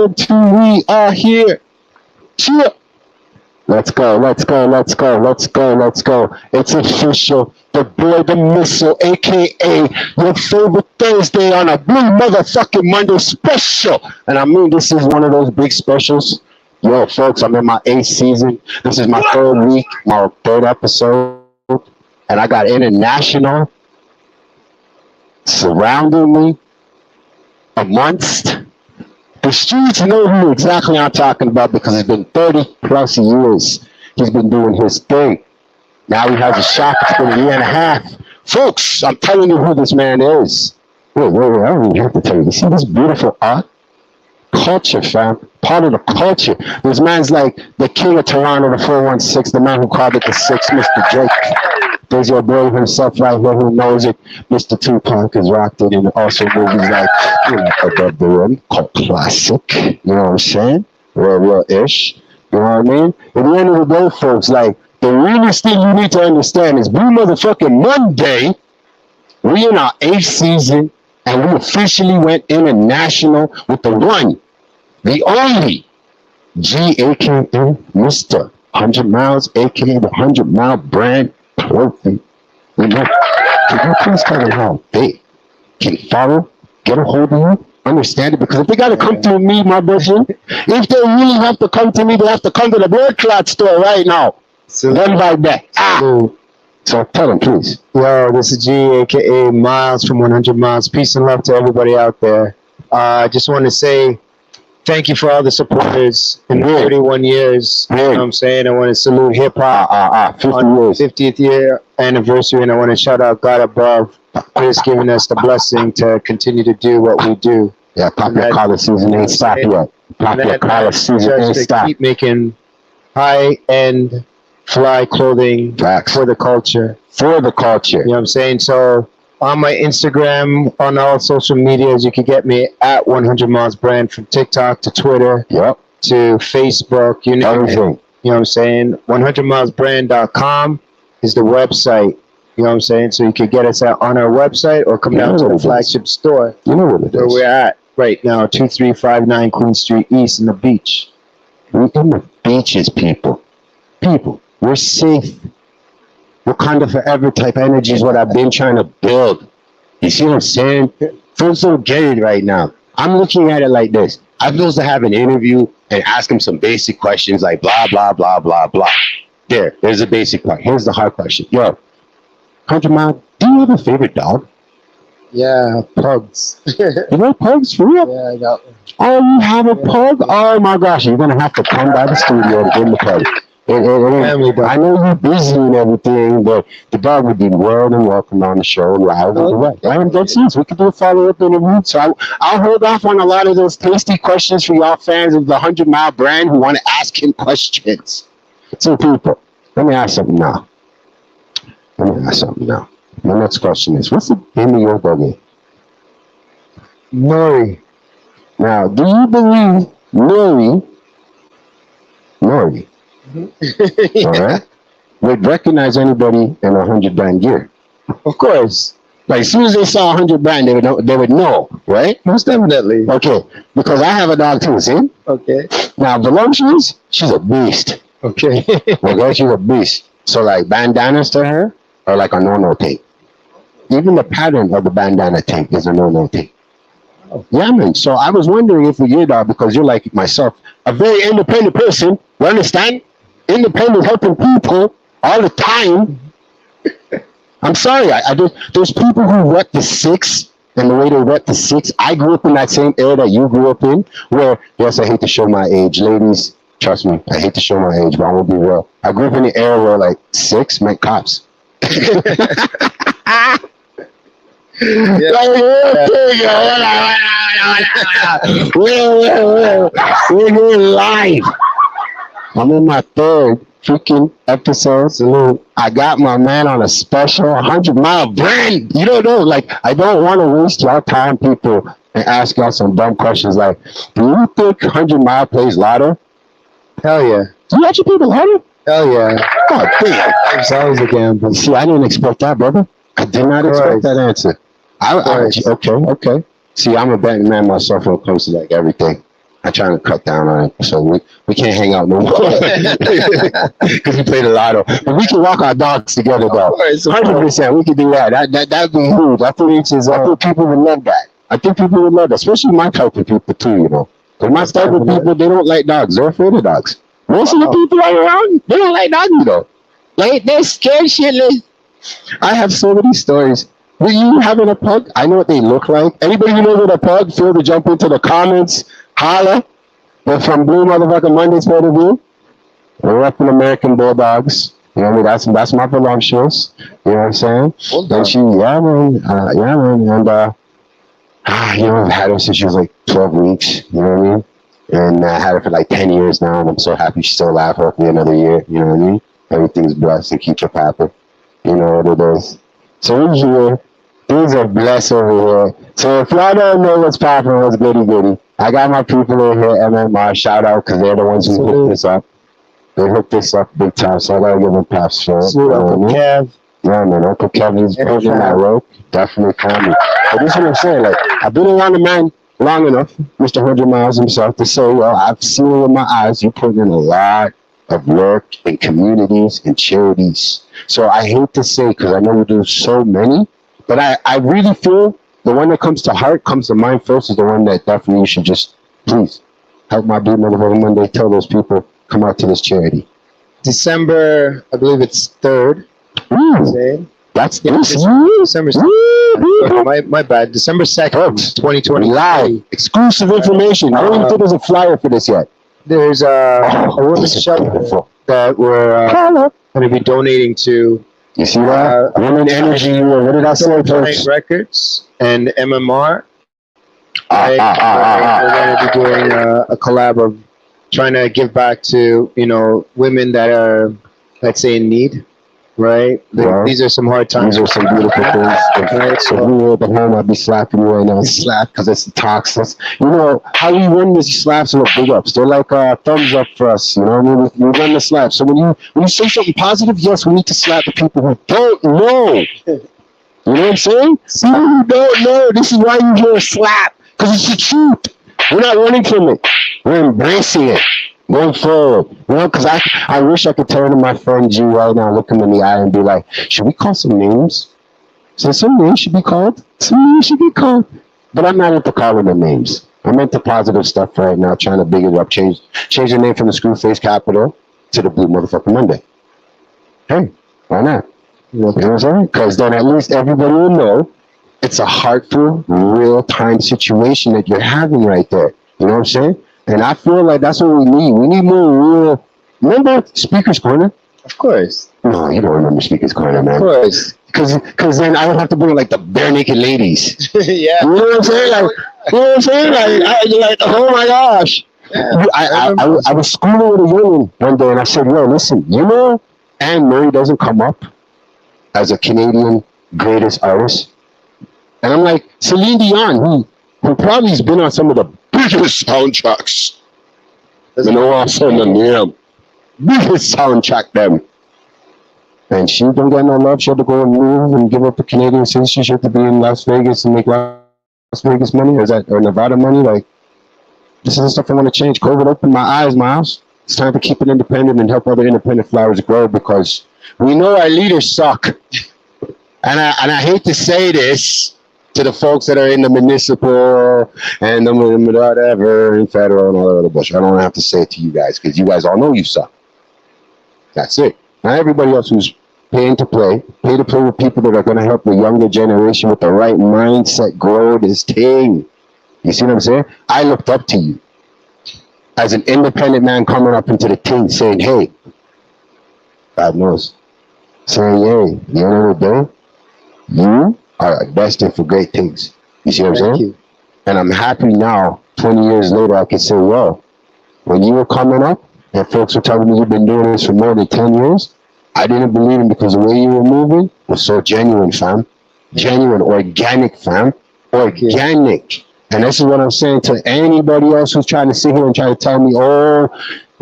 episode 2. We are here. Cheer. Let's go. It's official. The boy, the missile, aka your favorite Thursday on a blue motherfucking Monday special. And I mean, this is one of those big specials. Yo, folks, I'm in my 8th season. This is my 3rd week, my 3rd episode. And I got international surrounding me, amongst the streets. Know who exactly I'm talking about because it's been 30 plus years he's been doing his thing. Now he has a shop. It's been a year and a half. Folks, I'm telling you who this man is. Wait, I don't even have to tell you. You see this beautiful art? Culture, fam. Part of the culture. This man's like the king of Toronto, the 416, the man who called it the 6, Mr. Drake. There's your boy himself right here who knows it. Mr. Tupac has rocked it in also movies like, Above the Rim, cult classic. You know what I'm saying? Real-ish. You know what I mean? At the end of the day, folks, like, the realest thing you need to understand is Blue Motherfucking Monday, we in our 8th season, and we officially went international with the one, the only, aka Mr. 100 Miles, aka the 100 Mile brand. Clothing. You know, can you please tell me how they can follow, get a hold of you, understand it? Because if they gotta come through me, my brother, if they really have to come to me, they have to come to the blood clot store right now. So then by that. So tell them, please. Yo, this is G, aka Miles from 100 Miles. Peace and love to everybody out there. I just want to say thank you for all the supporters in 31 years. You know what I'm saying? I want to salute hip hop on 50th year anniversary, and I want to shout out God above for just giving us the blessing to continue to do what we do. Yeah, pop your collar season ain't stopped yet. Pop your collar season ain't stopped. Keep making high-end fly clothing for the culture. For the culture. You know what I'm saying? So on my Instagram, on all social medias, you can get me at 100 Miles Brand, from TikTok to Twitter to Facebook. You know, you know what I'm saying? 100milesbrand.com is the website. You know what I'm saying? So you can get us on our website or come down to the flagship store. You know what it is. Where we're at right now, 2359 Queen Street East in the beach. We're in the beaches, people. We're safe. Wakanda forever type energy is what I've been trying to build. You see what I'm saying? Folks don't get it right now. I'm looking at it like this. I'm supposed to have an interview and ask him some basic questions like blah, blah, blah, blah, blah. There's a basic question. Here's the hard question. Yo, 100 Mile, do you have a favorite dog? Yeah, pugs. You know pugs, for real? Yeah, I got one. Oh, you have a pug? Oh my gosh, you're going to have to come by the studio to get the pug. I know you're busy and everything, but the dog would be more than welcome on the show live. I'm dead serious. We could do a follow-up interview. So I'll hold off on a lot of those tasty questions for y'all fans of the 100 Mile brand who want to ask him questions. So people, let me ask something now. My next question is, what's the name of your doggy? Nori. Now, do you believe Nori all right, would recognize anybody in 100 brand gear? Of course. Like as soon as they saw 100 brand, they would know, right? Most definitely. Okay, because I have a dog too, see? Okay. Now, Voluptuous, she's a beast. Okay. Okay, she's a beast. So like bandanas to her are like a no-no tape. Even the pattern of the bandana tape is a no-no tape. Yeah, man. So I was wondering if with your dog, because you're like myself, a very independent person, you understand? Independent, helping people all the time. I'm sorry, there's people who rep the 6, and the way they rep the 6, I grew up in that same era that you grew up in, where, yes, I hate to show my age. Ladies, trust me, I hate to show my age, but I won't be real. I grew up in the era where, like, 6 meant cops. We're here live. I'm in my 3rd freaking episode. Salute. I got my man on a special 100 Mile brand. You don't know, like, I don't want to waste your time, people, and ask y'all some dumb questions like, do you think 100 Mile plays lotto? Hell yeah. Do you actually play the lotto? Hell yeah. Oh, damn. It's always a gamble. See, I didn't expect that, brother. I did not expect that answer. Okay. See, I'm a betting man myself when it comes to like everything. I'm trying to cut down on it, so we can't hang out no more because we played a lotto. But we can walk our dogs together, though. 100%, we can do that. That'd be huge. I think people would love that. I think people would love that, especially my type of people too. You know, because my type of people, they don't like dogs. They're afraid of dogs. Most of the people right around, they don't like dogs, though. Like they're scared shitless. I have so many stories. Were you having a pug? I know what they look like. Anybody who knows what a pug, feel to jump into the comments, holla. But from Blue Motherfucking Monday's point of view, we're repping American Bulldogs. You know what I mean? That's my voluptuous. You know what I'm saying? And she, yeah, man. And, you know, I've had her since she was like 12 weeks. You know what I mean? And I had her for like 10 years now, and I'm so happy she's still alive. Hopefully another year. You know what I mean? Everything's blessed and keep her happy. You know what it is. So we're here. Things are blessed over here. So if y'all don't know what's popping, what's goody, I got my people in here, MMR, shout out, because they're the ones who hooked this up. They hooked this up big time, so I gotta give them props for it. Uncle Kev. Yeah, man, Uncle Kevin's putting that rope. Definitely call me. But this is what I'm saying, like, I've been around the man long enough, Mr. 100 Miles himself, to say, well, I've seen it with my eyes, you put in a lot of work in communities and charities. So I hate to say, because I know we do so many, but I really feel the one that comes to heart, comes to mind first, is the one that definitely you should just, please, help my Blue Motherfucking Monday, tell those people, come out to this charity. December, I believe it's 3rd. That's December 2nd. My bad. December 2nd, 2020. Live, exclusive information. I don't even think there's a flyer for this yet. There's a women's shelter that we're going to be donating to. You see that? Women Energy, what did I say? Giant Records and MMR. We're going to be doing a collab of trying to give back to, you know, women that are, let's say, in need. Right? These are some hard times. These are some beautiful things. Right? So if we were at the home, I'd be slapping you right now. Slap, because it's the toxins. You know, how we run these slaps are big ups. They're like thumbs up for us. You know what I mean? We run the slap. So when you say something positive, yes, we need to slap the people who don't know. You know what I'm saying? People who don't know. This is why you hear a slap. Because it's the truth. We're not running from it. We're embracing it. Going forward, you know, because I wish I could turn to my friend G right now, look him in the eye, and be like, should we call some names? So some names should be called. Some names should be called. But I'm not into calling them names. I'm into positive stuff right now, trying to big it up, change the name from the Screwface Capital to the Blue Motherfucking Monday. Hey, why not? You know what I'm saying? Because then at least everybody will know it's a heartful, real-time situation that you're having right there. You know what I'm saying? And I feel like that's what we need. We need more real. Remember Speaker's Corner? Of course. No, you don't remember Speaker's Corner, man. Of course. Because then I would have to bring like the bare naked ladies. Yeah. You know what I'm saying? Like, you know what I'm saying? Like oh my gosh. Yeah, I was schooling with a woman one day, and I said, "Yo, listen, you know, Anne Murray doesn't come up as a Canadian greatest artist." And I'm like, Celine Dion, who probably has been on some of the biggest soundtracks. You know what I'm saying? Yeah. Biggest soundtrack them. And she don't get no love. She had to go and move and give up her Canadian citizenship to be in Las Vegas and make Las Vegas money, or Nevada money. Like, this is the stuff I want to change. COVID opened my eyes, Miles. It's time to keep it independent and help other independent flowers grow, because we know our leaders suck. And I hate to say this to the folks that are in the municipal and the whatever and federal and all that other bullshit. I don't have to say it to you guys, because you guys all know you suck. That's it. Not everybody else who's pay to play with people that are going to help the younger generation with the right mindset grow this thing. You see what I'm saying? I looked up to you as an independent man coming up into the thing saying, hey, God knows, saying, hey, you know what I'm doing? You are destined for great things. You see what I'm saying? You. And I'm happy now, 20 years later, I can say, well, when you were coming up and folks were telling me you've been doing this for more than 10 years, I didn't believe him, because the way you were moving was so genuine, fam. Genuine, organic, fam. Organic. And this is what I'm saying to anybody else who's trying to sit here and try to tell me, oh,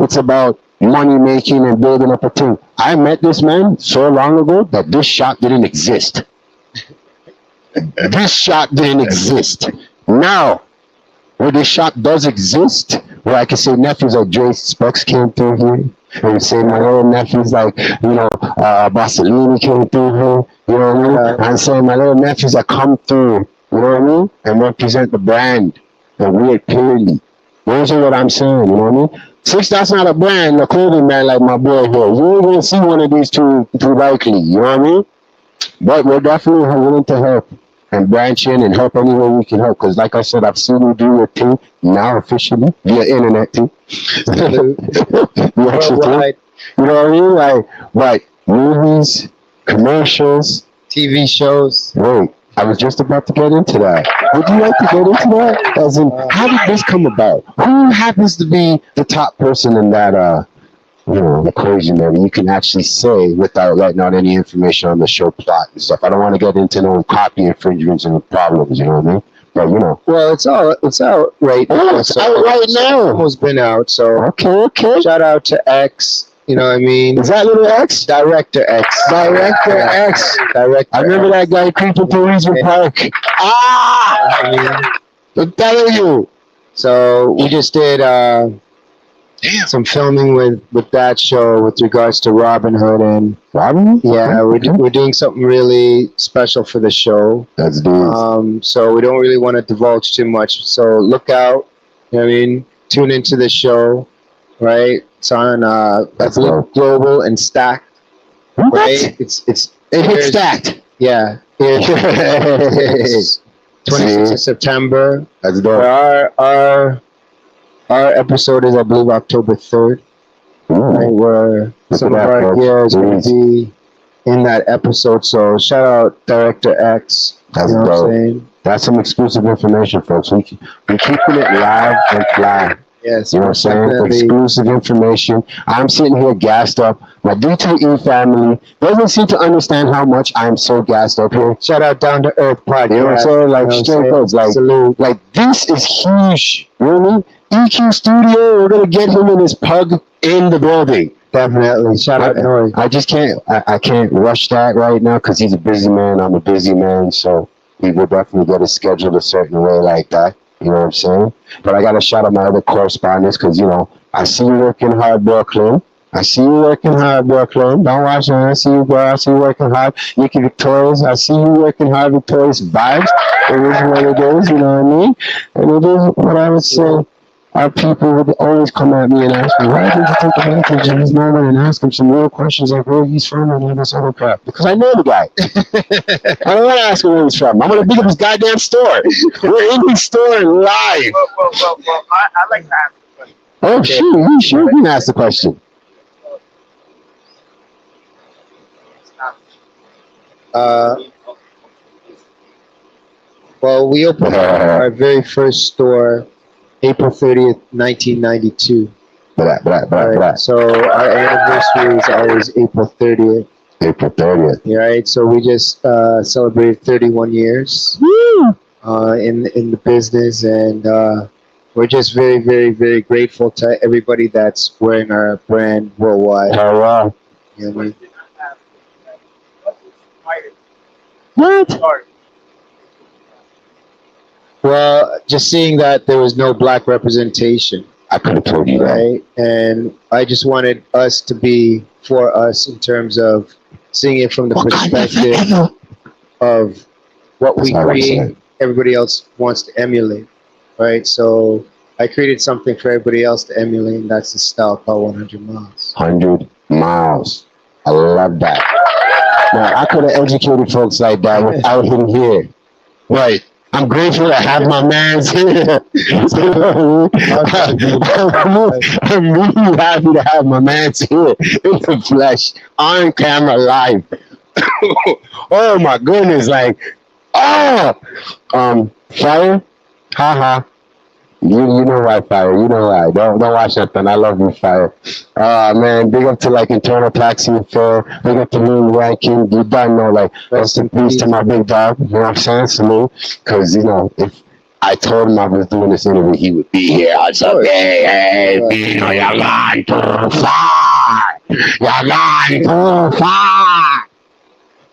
it's about money making and building up a team. I met this man so long ago that this shop didn't exist. This shop didn't exist. Now, where this shop does exist, Well, I can say nephews like Dre Specs came through here. And say my little nephews like, Barcelona came through here. You know what I mean? I'm saying my little nephews that come through, you know what I mean? And represent the brand. And weird clearly. Those are what I'm saying, you know what I mean? Since that's not a brand, a clothing brand like my boy here, you ain't gonna see one of these too likely, you know what I mean? But we're definitely willing to help and branch in and help any way we can help. Because like I said, I've seen you do your thing now officially via internet too. You actually Worldwide. you know what I mean? Like movies, commercials, TV shows. Wait, I was just about to get into that. Would you like to get into that? As in, how did this come about? Who happens to be the top person in that equation that you can actually say without letting out any information on the show plot and stuff? I don't want to get into no copy infringements and problems, you know what I mean? But Well, it's out right now. oh, it's out right now. Almost been out. So Okay. shout out to X. You know what I mean? Is that little X? Director X. Director X. Director. I remember that guy creeping through Regent Park. I mean, I'm telling you. so we just did some filming with that show with regards to Robin Hood, and Robin? yeah, we're doing something really special for the show. That's dudes. So we don't really want to divulge too much. So look out. You know what I mean? Tune into the show, right? It's on That's dope. Global and Stacked. What? Right? It hit stacked. Yeah. It's 26th of September. That's dope. Our episode is, I believe, October 3rd. Right, where some of at that, our folks. gears will be in that episode. So shout out Director X. That's you know what I'm dope. saying? That's some exclusive information, folks. We're keeping it live and fly. Yes. You know what I'm saying? definitely. Exclusive information. I'm sitting here gassed up. My D2E family doesn't seem to understand how much I'm so gassed up here. Shout out Down to Earth Podcast. You know what I'm saying? Like, You know what I'm straight saying? up, like, Salute. like this is huge. You know what I mean? EQ Studio, we're gonna get him and his pug in the building. Definitely. Shout out Nori. I just can't. I can't rush that right now because he's a busy man. I'm a busy man, so we will definitely get it scheduled a certain way like that. You know what I'm saying? But I gotta shout out my other correspondents because I see you working hard, Brooklyn. I see you working hard, Brooklyn. Don't watch me. I see you, bro. I see you working hard. Nikki Victorious. I see you working hard, Victorious Vibes. It is what it is. You know what I mean? And it is what I would say. Our people would always come at me and ask me, why did you take advantage of his moment and ask him some real questions like where he's from and all this other crap? Because I know the guy. I don't want to ask him where he's from. I'm going to pick up his goddamn store. We're in his store live. Well, I like to ask a question. Oh, shoot. You sure can ask the question. Well, we opened our very first store April 30th, 1992. Right? So our anniversary is always April 30th. April 30th. Right? So we just celebrated 31 years in the business, and we're just very, very, very grateful to everybody that's wearing our brand worldwide. Oh, wow. You know what I mean? What? Well, just seeing that there was no black representation, I could have told you that. right? And I just wanted us to be for us in terms of seeing it from the perspective of what we That's all I'm create, saying. everybody else wants to emulate, right? So I created something for everybody else to emulate, and that's the style called 100 Miles. 100 miles. I love that. Now, I could have educated folks like that without him here. Right. I'm grateful to have my man's here. I'm really happy to have my man's here in the flesh, on camera, live. Oh my goodness, like, Fire? Haha. You know why, Fire. You know why. Don't watch nothing. I love you, Fire. Man, big up to like Internal Taxi Affair. Big up to Moon Ranking. You done know, like, rest in peace to my big dog. You know what I'm saying? Salute. Because, if I told him I was doing this interview, he would be here. I'd say, hey, Bino, you're gone too far. You're gone too far.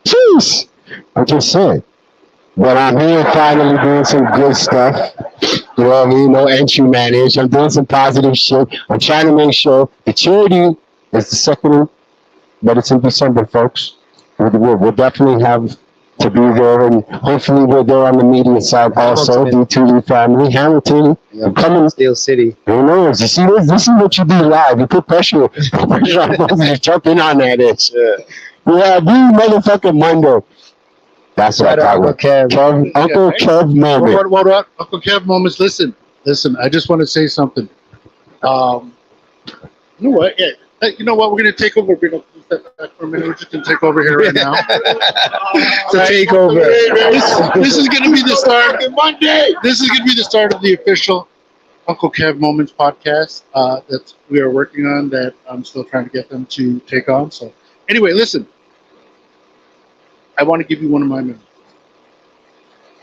Jeez. I'm just saying. But I'm here finally doing some good stuff. You know what I mean? No entry manage. I'm doing some positive shit. I'm trying to make sure the charity is the second, but it's in December, folks. We'll definitely have to be there, and hopefully we're there on the media side also. D2E family, Hamilton, I'm coming. Steel City. Who knows? You see, this is what you do live. You put pressure on folks, jump in on that itch. Yeah. We have you motherfucking Monday. That's what Shout I out got. Uncle Kev. Uncle Kev moment. What, Uncle Kev moments. Listen. I just want to say something. You know what? Yeah. You know what? We're gonna take over. We're gonna step back for a minute. We're just gonna take over here right now. It's a takeover. This is gonna be the start. Monday. This is gonna be the start of the official Uncle Kev Moments podcast that we are working on. That I'm still trying to get them to take on. So, anyway, listen. I want to give you one of my memories.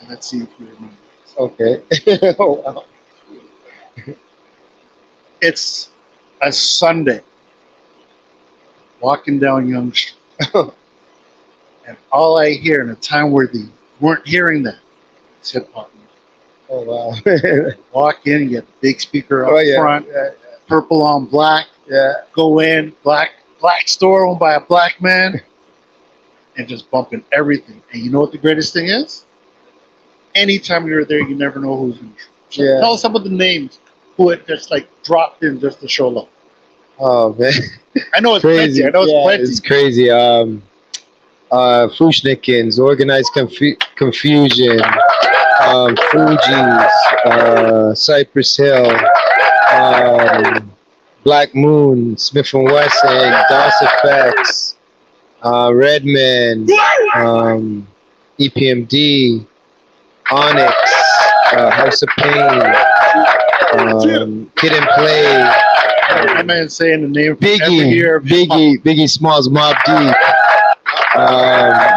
And let's see if you remember. Okay. Oh, wow. It's a Sunday. Walking down Young Street. And all I hear in a time where they weren't hearing that is hip hop music. Oh, wow. Walk in, you get the big speaker up Oh, yeah. front, Yeah. purple on black, Yeah. go in, black store owned by a black man, and just bumping everything. And you know what the greatest thing is? Anytime you're there, you never know who's in. So Yeah. tell us some of the names who had just like dropped in just to show love. Oh, man. I know it's Crazy. plenty. I know it's Yeah, plenty. it's crazy. Fushnikins, Organized Confusion, Fugees, Cypress Hill, Black Moon, Smith & Wesson, DOS Effects, Redman, EPMD, Onyx, House of Pain, Kid and Play, My man saying the name from every year of Biggie Smalls, Mobb Deep,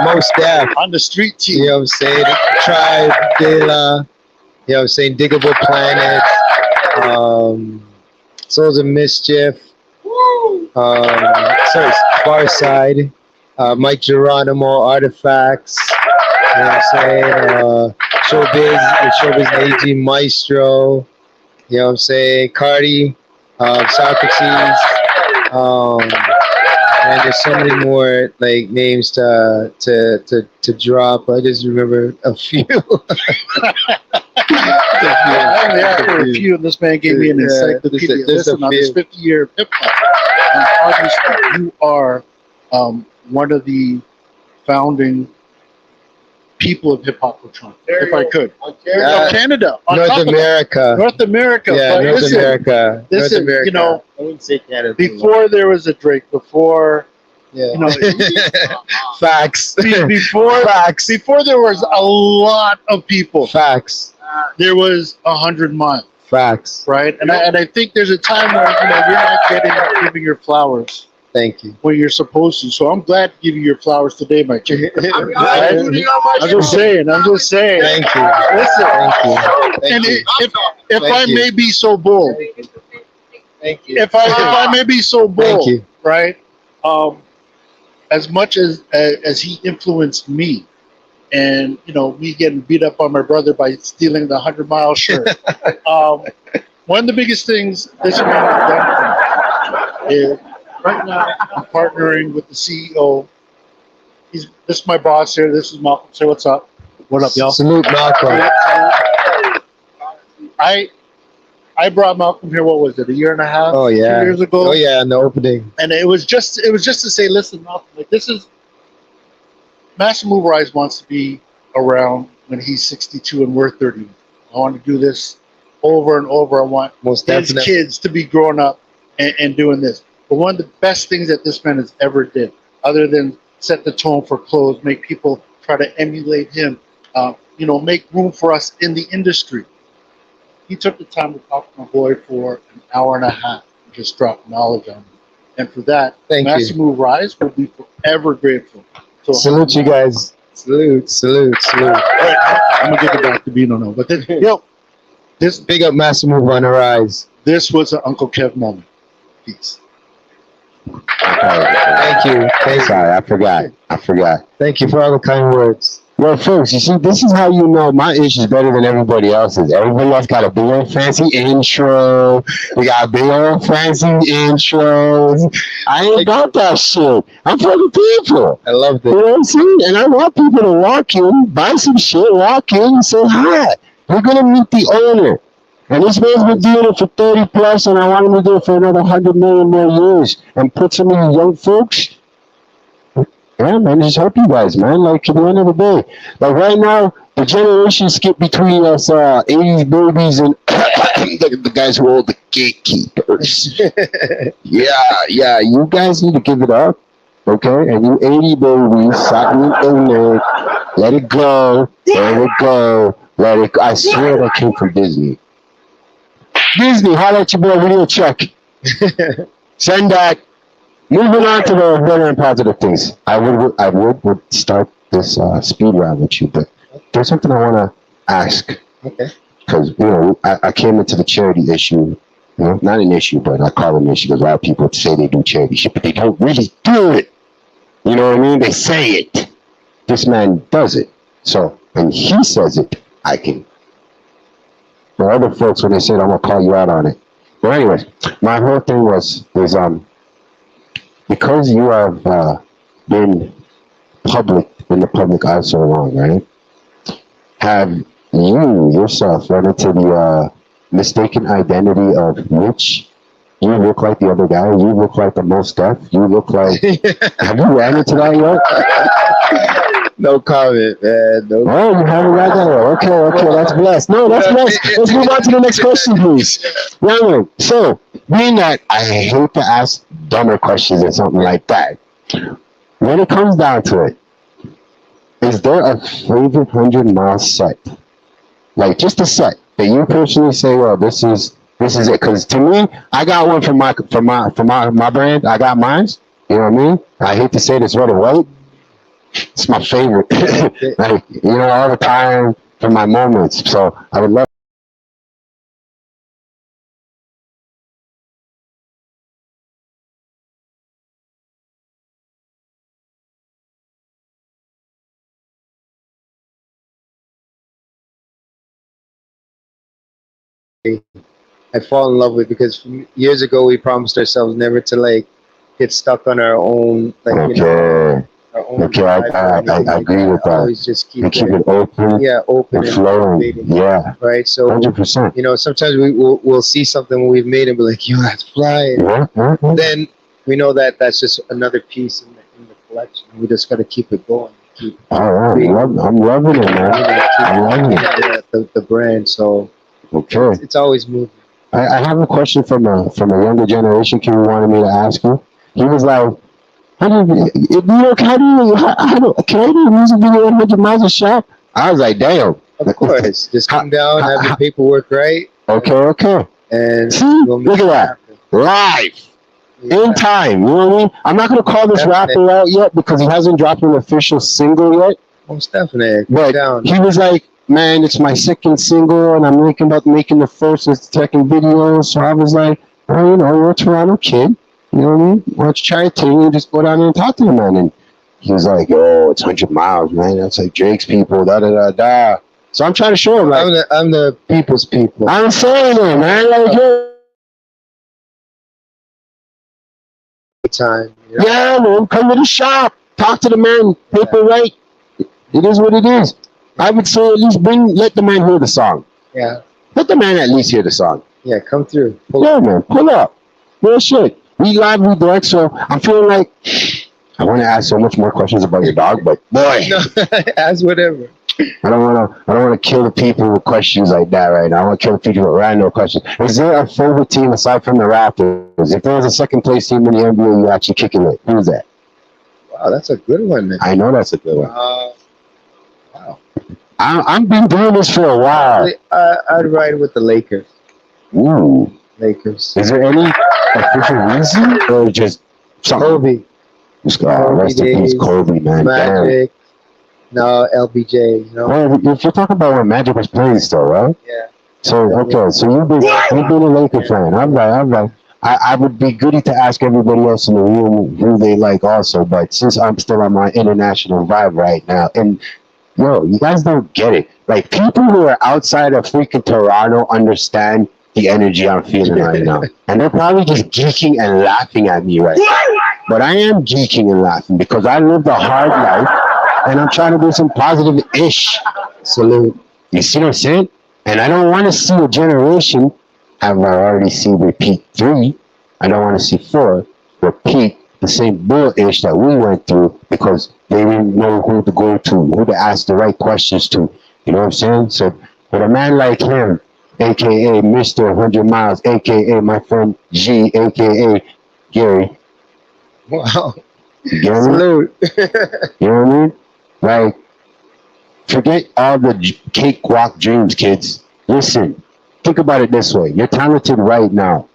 Most Def, on the street team. you know what I'm saying? Tribe, De La, you know what I'm saying? Diggable Planet, Souls of Mischief, Farside, Mike Geronimo, Artifacts, you know what I'm saying? Showbiz AG Maestro, you know what I'm saying? Cardi, Socrates, and there's so many more like names to drop. I just remember a few. I only asked for a few, and this man gave me an Yeah, encyclopedia. there's a Listen, on this few. 50-year of hip hop, and obviously you are one of the founding people of hip hop for Toronto, if I could. Yeah. Canada, on top North of that. America. North America. Yeah, but North listen, America. listen, North America. you know, I wouldn't say Canada. before there was a Drake, before Yeah. you know, Facts. before Facts. before there was a lot of people, Facts. there was 100 Mile, Facts. right? And I think there's a time where you're not giving your flowers Thank you. when you're supposed to. So I'm glad to give you your flowers today, my kid. Thank I'm just saying. you. Listen, Thank you. and Thank you. if I Thank you. may be so bold, Thank you. if I may be so bold, Thank you. right? As much as he influenced me, and you know me getting beat up by my brother by stealing the 100 Mile shirt. One of the biggest things this man has done is right now I'm partnering with the CEO. This is my boss here. This is Malcolm. Say what's up. What up, y'all? Salute Malcolm. I brought Malcolm here. What was it? A year and a half? Oh yeah. 2 years ago. Oh yeah, in the opening. And it was just to say, listen, Malcolm, like this is Master Move Rise wants to be around when he's 62 and we're 30. I want to do this over and over. I want Most his definitely. kids to be growing up and doing this. But one of the best things that this man has ever did, other than set the tone for clothes, make people try to emulate him, make room for us in the industry. He took the time to talk to my boy for an hour and a half and just drop knowledge on him. And for that, Thank Master you. Move Rise will be forever grateful. So Salute you guys. Salute. All right, I'm gonna give it back to Bino now. But then, this Big up Master Move on the rise. this was an Uncle Kev moment. Peace. Thank you. Thank you. Sorry, I forgot. Thank you for all the kind words. Well, folks, you see, this is how you know my issue is better than everybody else's. Everybody else got a big old fancy intro. We got big old fancy intros. I ain't got that shit. I'm for the people. I loved You it. know what I'm saying? And I want people to walk in, buy some shit, walk in and say hi. We're going to meet the owner. And this man's been doing it for 30 plus, and I want him to do it for another 100 million more years. And put some of you young folks, yeah, man, just help you guys, man. Like, at the end of the day, like right now, the generation skip between us 80s babies and the guys who hold the gatekeepers. Yeah, you guys need to give it up, okay? And you 80 babies, stop being ignorant. Let it go, let it go, let it go. I swear that came from Disney. Disney, holla at your boy, video check. Send that. Moving on to the better and positive things. I would start this speed round with you, but there's something I want to ask. Okay. Because, you know, I came into the charity issue, you know, not an issue, but I call it an issue because a lot of people say they do charity shit, but they don't really do it. You know what I mean? They say it. This man does it. So, when he says it, I can. For other folks, when they say it, I'm going to call you out on it. But anyways, my whole thing is because you have been public in the public eye so long, right? Have you yourself run into the mistaken identity of Mitch? You look like the other guy. You look like the most deaf. You look like. Have you ran into that yet? No comment, man. No. Oh, you haven't got that yet. Okay, that's blessed. No, that's blessed. Let's move on to the next question, please. Anyway, so being that I hate to ask dumber questions or something like that, when it comes down to it, is there a favorite 100-mile set? Like just a set that you personally say, well, this is it. Because to me, I got one from my brand. I got mine. You know what I mean? I hate to say this, red and white. It's my favorite. Like, you know, all the time for my moments. So I would love. I fall in love with because years ago we promised ourselves never to like get stuck on our own, like you know, Okay. our own. Okay, I agree with that. Always just keep You keep it, it open open and and flowing. motivating, Yeah, right? So 100%. you know, sometimes we'll see something we've made and be like, yo, that's fly. Yeah. Then we know that that's just another piece in the collection. We just got to keep it going. Keep All right, I'm loving it, man. I'm loving it. the brand. So Okay. it's always moving. I have a question from a younger generation kid who wanted me to ask you. He was like, can I do a music video at 100 miles a shot? I was like, damn. Of course, just come down, have your paperwork right, Okay. and See, we'll make look at it that. happen. Live. Yeah. In time, you know what I mean? I'm not going to call this rapper out yet because he hasn't dropped an official single yet. Most definitely. Come But down. he was like, man, it's my second single and I'm thinking about making the first and second video. So I was like, oh, you know, you're a Toronto kid. You know what I mean? Why don't you try it too and just go down there and talk to the man? And he was like, oh, it's 100 miles, man. That's like Drake's people, da. So I'm trying to show him, like, I'm the people's people. I'm saying it, man. Like, yo, Time. You know? yeah, man, come to the shop, talk to the man, paper right. It is what it is. I would say at least let the man hear the song. Yeah. Let the man at least hear the song. Yeah. Come through. Pull Yeah, man, pull up. Real shit. We live, we direct, so I'm feeling like I want to ask so much more questions about your dog, but boy, No, ask whatever. I don't want to kill the people with questions like that right now. I want to kill the people with random questions. Is there a favorite team aside from the Raptors? If there was a second place team in the NBA, you actually kicking it. Who's that? Wow, that's a good one, man. I know that's a good one. Wow. I've been doing this for a while. I'd ride with the Lakers. Ooh. Lakers. Is there any official reason or just something? Kobe. Rest in peace, Kobe, man. Damn. Magic. No, LBJ. You know. Well, if you're talking about when Magic was playing still, right? Yeah. So okay, so you've been a Laker fan. I'm right. I would be goody to ask everybody else in the room who they like also, but since I'm still on my international vibe right now, and Yo, you guys don't get it. Like, people who are outside of freaking Toronto understand the energy I'm feeling right now. And they're probably just geeking and laughing at me right now. But I am geeking and laughing because I lived a hard life and I'm trying to do some positive-ish. Salute. You see what I'm saying? And I don't want to see a generation, have I already seen repeat 3, I don't want to see 4, repeat the same bullish that we went through because they didn't know who to go to, who to ask the right questions to. You know what I'm saying? So with a man like him, aka Mr. 100 Miles, aka my friend G, aka Gary. Wow. You get me? Salute. You know what I mean? Like, forget all the cakewalk dreams, kids. Listen, think about it this way. You're talented right now.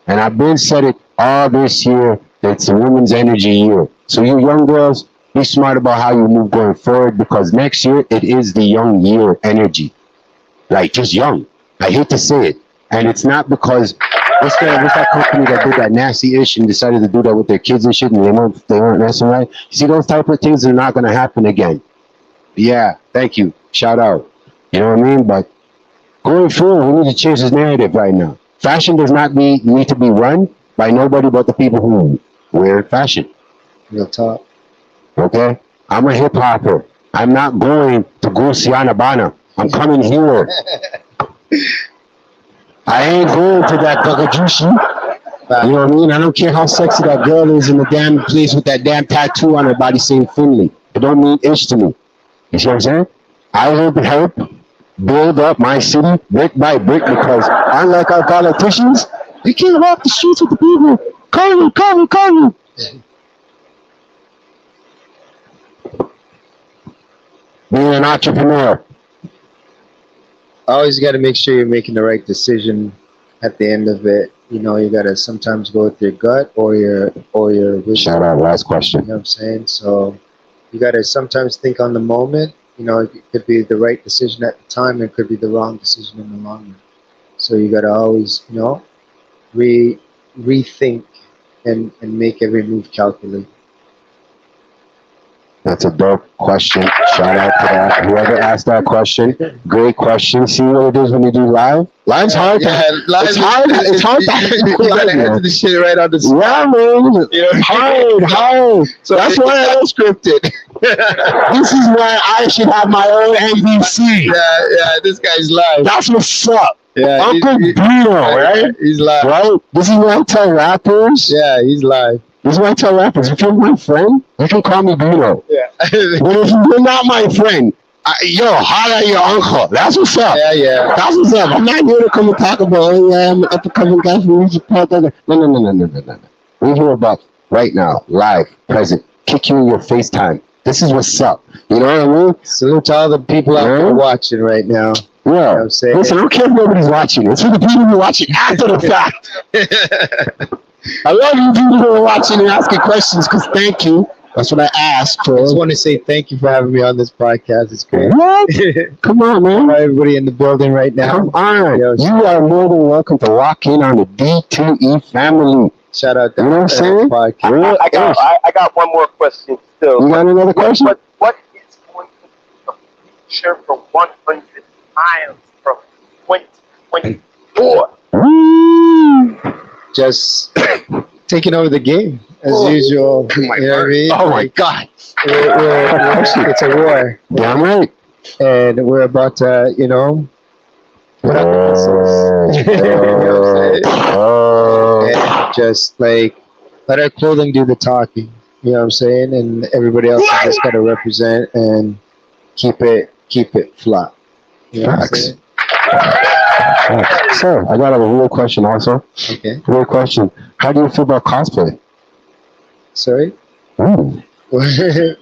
And I've been said it all this year. It's a women's energy year. So you young girls, be smart about how you move going forward because next year it is the young year energy. Like, just young. I hate to say it. And it's not because what's that company that did that nasty ish and decided to do that with their kids and shit and they weren't messing right? You see, those type of things are not gonna happen again. Yeah, thank you. Shout out. You know what I mean? But going forward, we need to change this narrative right now. Fashion does not need to be run by nobody but the people who wear fashion. Real talk. Okay? I'm a hip hopper. I'm not going to go Sianabana. I'm coming here. I ain't going to that Gagajushi. You know what I mean? I don't care how sexy that girl is in the damn place with that damn tattoo on her body saying Finley. It don't mean ish to me. You see what I'm saying? I will help build up my city brick by brick because unlike our politicians, we can't walk the streets with the people. Come. Being an entrepreneur. Always got to make sure you're making the right decision at the end of it. You know, you got to sometimes go with your gut or your wisdom. Shout out, last question. You know what I'm saying? So you got to sometimes think on the moment. You know, it could be the right decision at the time. It could be the wrong decision in the long run. So you got to always, you know, rethink and make every move calculated. That's a dope question. Shout out to that. Whoever asked that question, great question. See what it is when you do live? Live's hard. It's hard to you gotta answer the shit right on the spot. Yeah, man. You know? Hard. So that's why I don't scripted. This is why I should have my own NBC. Yeah, this guy's live. That's what's up. Yeah, Uncle Bruno, right? He's live. Right? This is what I tell rappers. Yeah, he's live. This is what I tell rappers. If you're my friend, you can call me Bruno. Yeah. But if you're not my friend, holler at your uncle. That's what's up. Yeah. That's what's up. I'm not here to come and talk about, oh yeah, I'm an up-and-coming guy from music part. No. We're here about right now, live, present, kick you in your FaceTime. This is what's up. You know what I mean? Salute to all the people out there watching right now. Yeah. You know what I'm saying? Listen, I don't care if nobody's watching. It's for the people who are watching after the fact. I love you people who are watching and asking questions because thank you. That's what I asked for. I just want to say thank you for having me on this podcast. It's great. What? Come on, man. Everybody in the building right now. Come on. Yo, you are more than welcome to walk in on the D2E family. Shout out to you know what I'm saying? I got one more question still. You got another question? What is going to be the future for 100 miles from 2024? Just taking over the game as usual. You know what I mean? Oh my God. It's a war. Damn right. And we're about to, you know, put up the missiles. And just like let our clothing do the talking. You know what I'm saying? And everybody else has just got to represent and keep it flat. You know what I'm saying? Sir, I got a real question also. Okay. Real question. How do you feel about cosplay? Sorry? You see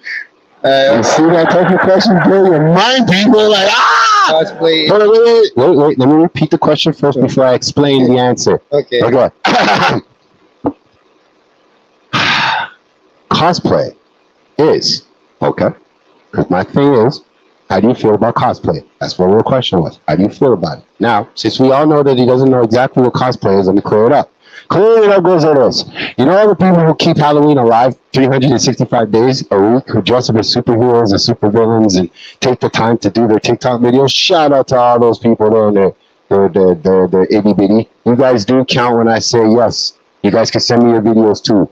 that type of question blow your mind? People like, cosplay. Wait. Let me repeat the question first before I explain the answer. Okay. Cosplay is, okay. My thing is, how do you feel about cosplay? That's what the real question was. How do you feel about it? Now, since we all know that he doesn't know exactly what cosplay is, let me clear it up. Clearly, that goes like this. You know all the people who keep Halloween alive 365 days a week, who dress up as superheroes and supervillains and take the time to do their TikTok videos? Shout out to all those people there. They're itty bitty. You guys do count when I say yes. You guys can send me your videos too.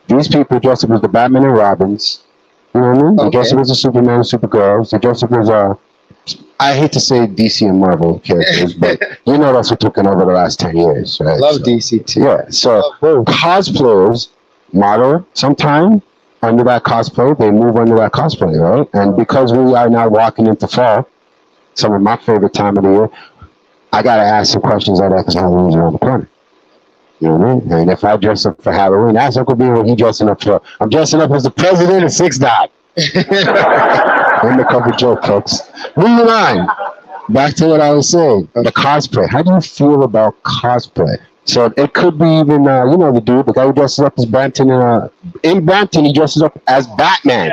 These people dress up as the Batman and Robins. You know what I mean? They dress up as the Superman and Supergirls. They dress up as I hate to say DC and Marvel characters, but you know that's what took over the last 10 years, right? Love So, DC too. yeah, so cosplayers model sometime under that cosplay, they move under that cosplay, right? And because we are now walking into fall, some of my favorite time of the year, I gotta ask some questions like that because Halloween's around the corner. You know what I mean? And if I dress up for Halloween, ask Uncle B what he dressing up for. I'm dressing up as the president of Six Dot. And a couple joke folks. Moving on. Back to what I was saying. The cosplay. How do you feel about cosplay? So it could be even, you know, the guy who dresses up as Brampton. In Brampton, he dresses up as Batman.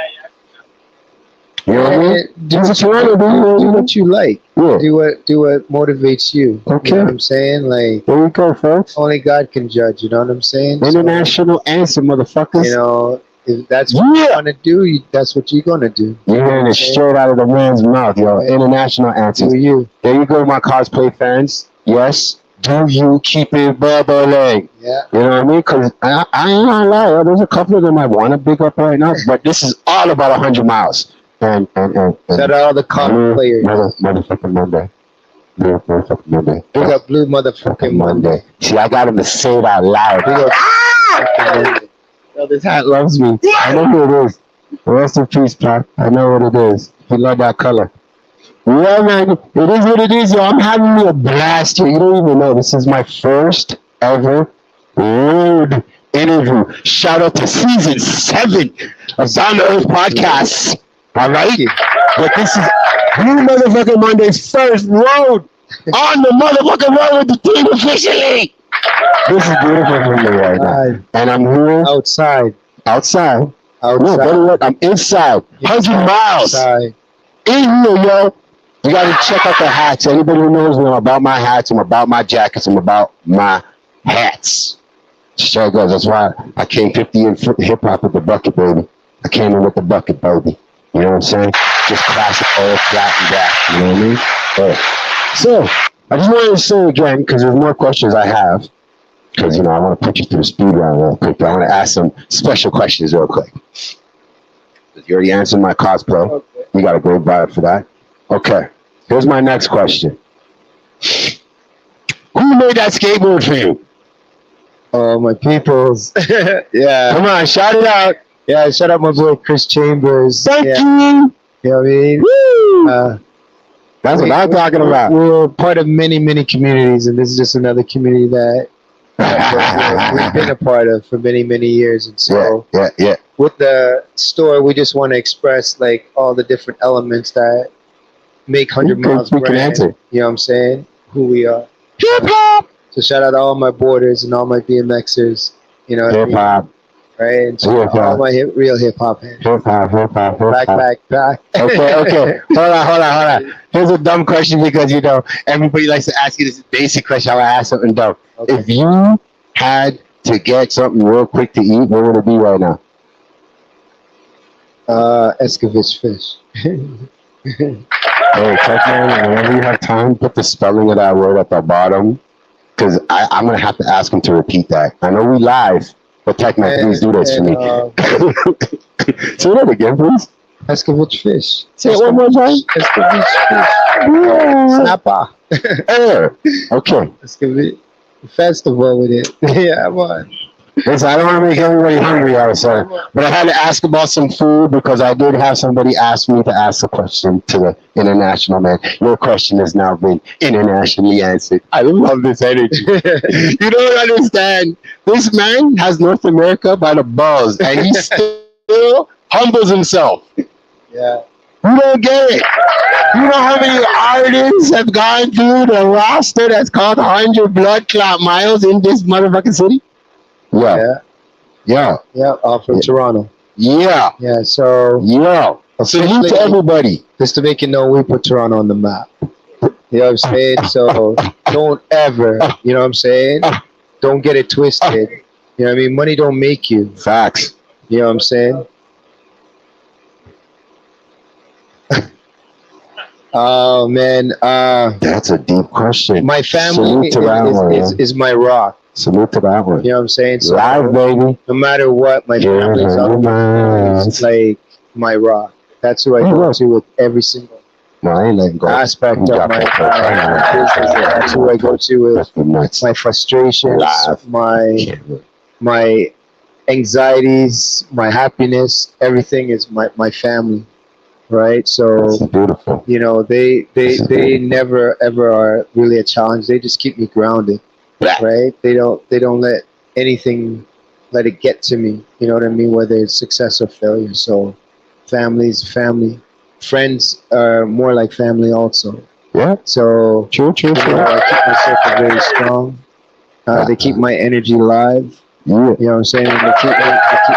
You know what I mean? Do what you want to do. Do what you like. Yeah. Do what motivates you. Okay. You know what I'm saying? Like, There you go, folks. only God can judge. You know what I'm saying? So, International answer, motherfuckers. you know, if that's what you want to do, that's what you're gonna do. You're hearing it straight out of the man's mouth, yo. International answers. Do you? There you go, my cosplay fans. Yes. Do you keep it bubbling? Yeah. You know what I mean? Because I ain't gonna lie, yo, there's a couple of them I want to big up right now, but this is all about 100 miles. And Shout out all the cosplayers. Motherfucking Monday. Motherfucking Monday. Big up Blue motherfucking Monday. See, I got him to say it out loud. Big up Ah! Monday. Yo, this hat loves me. I know who it is. Rest in peace, Pop. I know what it is. He love that color. Yeah, man. It is what it is, yo. I'm having me a blast here. You don't even know. This is my first ever road interview. Shout out to season 7 of Down to Earth Podcasts. All right? But this is Blue motherfucking Monday's first road on the motherfucking road with the team officially. This is beautiful for me right now. And I'm here Outside. outside. No, Outside. better yet, I'm inside. 100 miles. Outside. In here, yo. You gotta check out the hats. Anybody who knows me, I'm about my hats, I'm about my jackets, I'm about my hats. Straight goes. That's why I came 50 in hip hop with the bucket, baby. I came in with the bucket, baby. You know what I'm saying? Just classic old flat and back. You know what I mean? So, I just wanted to say again, because there's more questions I have. Because, you know, I want to put you through the speed round real quick. But I want to ask some special questions real quick. You already answered my cosplay. Okay. You got a great vibe for that. Okay. Here's my next question. Who made that skateboard for you? Oh, my peoples. Yeah. Come on, shout it out. Yeah, shout out my boy Chris Chambers. Thank yeah. you. You know what I mean? Woo! That's what I'm talking about. We're part of many, many communities, and this is just another community that we've been a part of for many, many years. And so Yeah. with the store, we just want to express like all the different elements that make 100 Miles We can brand. answer. You know what I'm saying? Who we are. Hip hop. So shout out to all my boarders and all my BMXers. You know what I Hip mean? hop. Right? And so Hip hop. all my real hip hop heads. Hip hop. Hip hop. Back. Okay. Hold on. Here's a dumb question because, you know, everybody likes to ask you this basic question. I want to ask something dumb. Okay. If you had to get something real quick to eat, what would it be right now? Escovitch fish. Hey, check man, whenever you have time, put the spelling of that word at the bottom. Because I'm going to have to ask him to repeat that. I know we live, but Tech Man, please do this for me. Say that again, please. Escovitch fish. Say it one more time. Escovitch fish. Yeah. Snapper. Okay. Escovitch. Festival with it. Yeah, man. Listen, I don't want to make everybody hungry out of sight, but I had to ask about some food because I did have somebody ask me to ask a question to the international man. Your question has now been internationally answered. I love this energy. You don't understand. This man has North America by the balls, and he still humbles himself. Yeah. You don't get it. You know how many artists have gone through the roster that's called 100 blood clot miles in this motherfucking city? Yeah. From Toronto. Yeah. So Salute to everybody. just to make it known, we put Toronto on the map. You know what I'm saying? So don't ever, you know what I'm saying? don't get it twisted. You know what I mean? Money don't make you. Facts. You know what I'm saying? Oh man, That's a deep question. my family Salute to that one, is my rock. Salute to that one. You know what I'm saying? So Live, baby. no matter what, my family's always like my rock. That's who I go to with every single No, I ain't letting go. aspect of my business. That's who I go to with my frustrations, my anxieties, my happiness. Everything is my family, right? So That's beautiful. you know they never ever are really a challenge. They just keep me grounded, right? They don't let anything let it get to me. You know what I mean? Whether it's success or failure. So family's family. Friends are more like family also. Yeah. So True. you know, I keep my circle very strong. They keep my energy live. Yeah. You know what I'm saying? They keep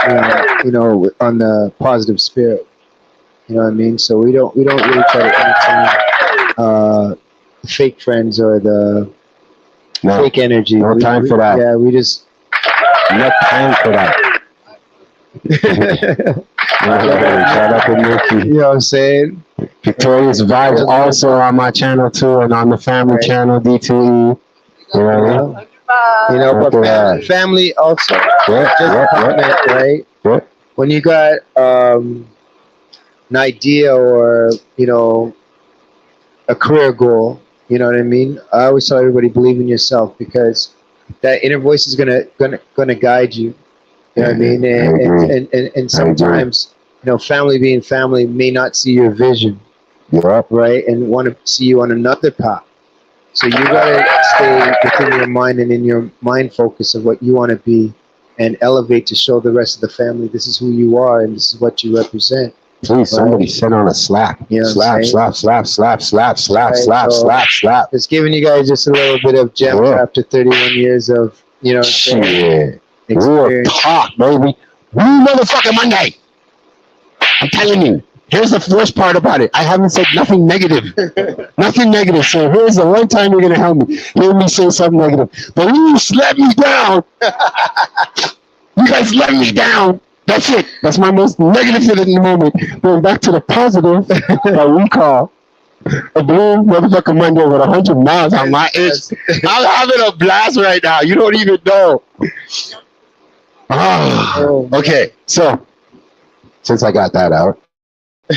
me you know, on the positive spirit. You know what I mean? So we don't really try to entertain fake friends or the No. fake energy. No time for that. Yeah, we just No time for that. Shout out to Nikki. you know what I'm saying? Victorious Vibes also on my channel too, and on the family Right. channel D2E. You know what I mean? You know, but Look at that. family also Yeah, just yeah, comment, right? yeah. When you got an idea or you know a career goal, you know what I mean. I always tell everybody believe in yourself because that inner voice is gonna guide you. You know what I mean? And sometimes you know family being family may not see your vision, Yeah. right, and want to see you on another path. So you gotta stay within your mind and in your mind focus of what you want to be, and elevate to show the rest of the family this is who you are and this is what you represent. Please, somebody send on a slap. You know what Slap, I'm saying? slap, slap, slap, slap, slap, Right, slap, so- slap, slap. It's giving you guys just a little bit of gems Yeah. after 31 years of you know what I'm saying, Shit. Real experience. talk, baby. Blue motherfucking Monday. I'm telling you. Here's the worst part about it. I haven't said nothing negative. Nothing negative. So here's the one time you're gonna help me. Hear me say something negative. But you let me down. You guys let me down. That's it. That's my most negative thing in the moment. Going back to the positive that we call a blue motherfucking Monday with 100 miles on my itch. I'm having a blast right now. You don't even know. Oh, Okay, so since I got that out,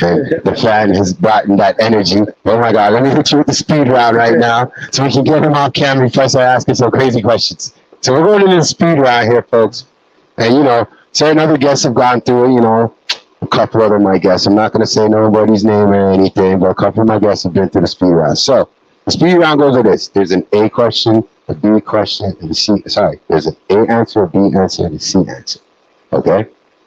and the fan has brought in that energy. Oh my God, let me hit you with the speed round right now so we can get him off camera before I start asking some crazy questions. So we're going into the speed round here, folks. And you know, certain other guests have gone through it, you know, a couple of my guests. I'm not going to say nobody's name or anything, but a couple of my guests have been through the speed round. So the speed round goes like this. There's an A question, a B question, and a C. Sorry, there's an A answer, a B answer, and a C answer. Okay?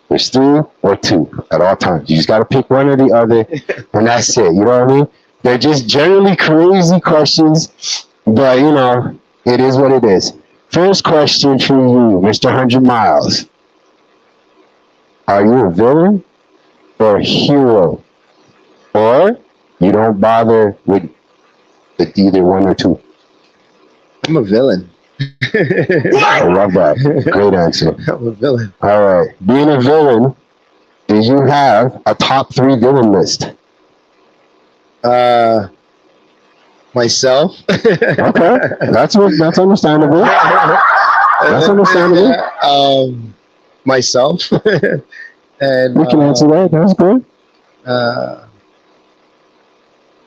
There's 3 or 2 at all times. You just got to pick one or the other, and that's it. You know what I mean? They're just generally crazy questions, but you know, it is what it is. First question for you, Mr. 100 Miles. Are you a villain or a hero? Or you don't bother with either 1 or 2? I'm a villain. I love that. Great answer. I'm a villain. All right. Being a villain, do you have a top 3 villain list? Myself. Okay. That's understandable. That's understandable. Myself. And We can answer that. That's good.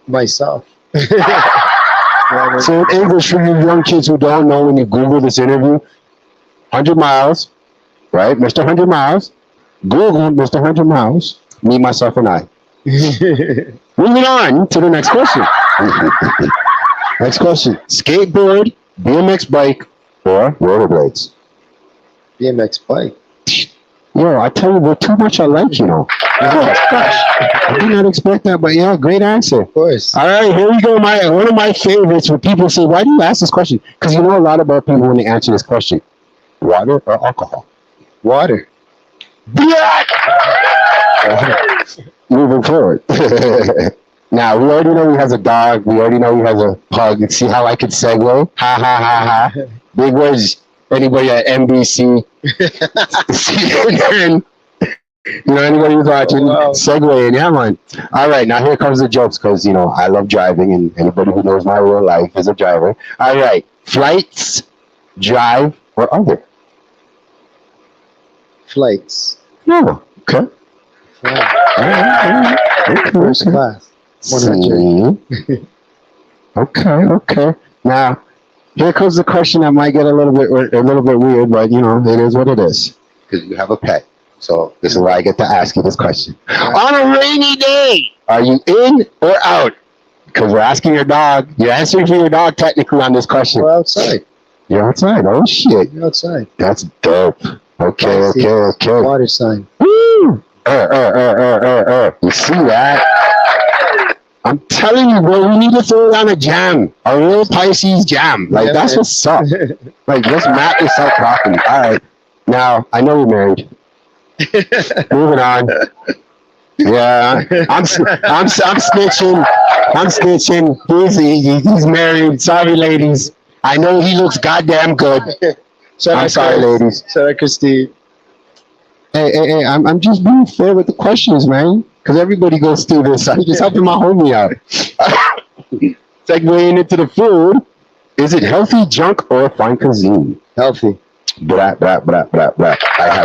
myself. So in English, for you young kids who don't know, when you Google this interview, 100 Miles, right? Mr. 100 Miles. Google Mr. 100 Miles. Me, myself, and I. Moving on to the next question. Next question. Skateboard, BMX bike, or rollerblades? BMX bike. Yo, I tell you, we're too much alike, you know. I did not expect that, but yeah, great answer. Of course. All right, here we go. One of my favorites when people say, why do you ask this question? Because you know a lot about people when they answer this question. Water or alcohol? Water. Black! Moving forward. Now, we already know he has a dog. We already know he has a pug. See how I could segue? Ha, ha, ha, ha. Big words. Anybody at NBC, CNN, anybody who's watching, Wow. segue in. Yeah, man. All right, now here comes the jokes because, I love driving and anybody who knows my real life is a driver. All right, flights, drive, or other? Flights. No. Okay. Yeah. All right. Okay. First class. 100. See? Okay. Now, here comes the question that might get a little bit weird, but it is what it is. Because you have a pet. So this is why I get to ask you this question. On a rainy day, are you in or out? Because we're asking your dog. You're answering for your dog technically on this question. We're outside. You're outside. Oh shit. You're outside. That's dope. Okay. Water sign. Woo! You see that? I'm telling you, bro, we need to throw down a jam. A real Pisces jam. Like, Yeah, that's man. what's up. Like, let's map this out properly. All right. Now, I know you're married. Moving on. Yeah, I'm snitching. I'm snitching. He's married. Sorry, ladies. I know he looks goddamn good. I'm sorry, ladies. Shout out, Christine. Hey, I'm just being fair with the questions, man. Because everybody goes through this. I'm just helping my homie out. Segueing into the food. Is it healthy junk or fine cuisine? Healthy. Blah. I have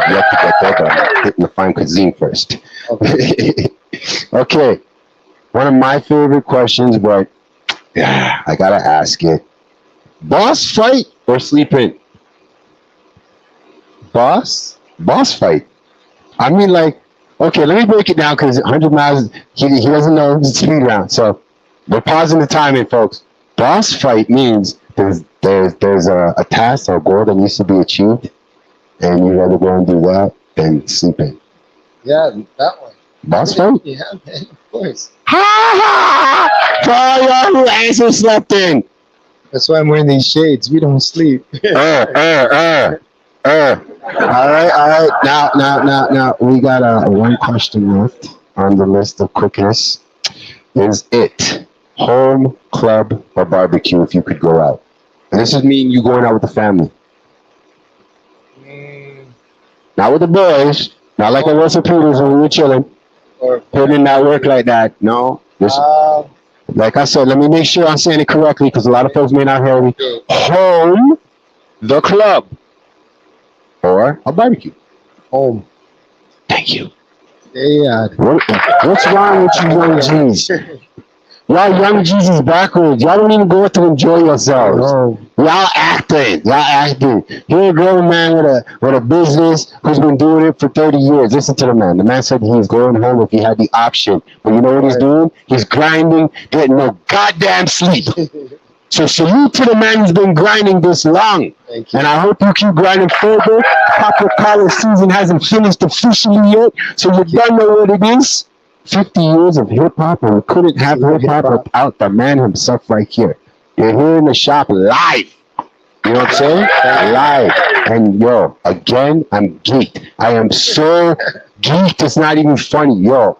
yet to get there, but I'm hitting the fine cuisine first. Okay. One of my favorite questions, but I gotta ask it. Boss fight or sleep in? Boss fight. I mean, like, okay, let me break it down because 100 miles, he doesn't know the speed round. So we're pausing the timing, folks. Boss fight means there's a task or goal that needs to be achieved, and you rather go and do that than sleep in. Yeah, that one. Boss fight? Yeah, man, of course. Ha ha! For y'all who answer slept in. That's why I'm wearing these shades. We don't sleep. All right. Now, we got one question left on the list of quickness. Is it home, club, or barbecue if you could go out? And this is mean you going out with the family. Not with the boys. Not like at Russell Peters when we were chilling. Or Putting in that work like that. No. This, like I said, let me make sure I'm saying it correctly because a lot of folks may not hear me. Home, the club, or a barbecue. home. Thank you. Yeah. What's wrong with you young G's? Y'all young G's is backwards. Y'all don't even go out to enjoy yourselves. No. Y'all acting. Here a grown man with a business who's been doing it for 30 years. Listen to the man. The man said he's going home if he had the option. But you know what he's doing? He's grinding, getting no goddamn sleep. So salute to the man who's been grinding this long. Thank you. And I hope you keep grinding further. Proper college season hasn't finished officially yet. So you don't know what it is. 50 years of hip-hop, and we couldn't have hip-hop without the man himself right here. You're here in the shop live. You know what I'm saying? Live. And yo, again, I'm geeked. I am so geeked, it's not even funny. Yo,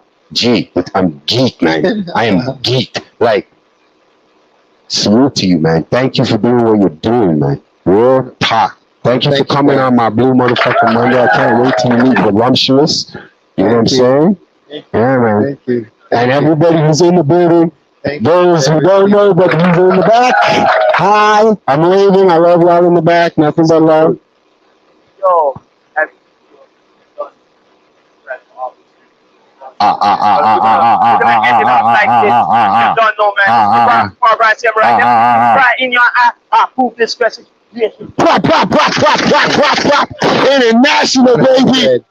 I'm geeked, man. I am geeked. Like, salute to you, man. Thank you for doing what you're doing, man. Real talk. Thank you for coming on my Blue Motherfucking Monday. I can't wait till you meet Voluptuous. You know what I'm saying? Yeah, man. Thank you. And everybody who's in the building, those who don't know, but who's in the back, hi, I'm waving. I love y'all in the back. Nothing but love. Yo, have you done don't know, man. Right there, right in your eye. Proof discretion. Yes. International, baby.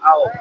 Ow.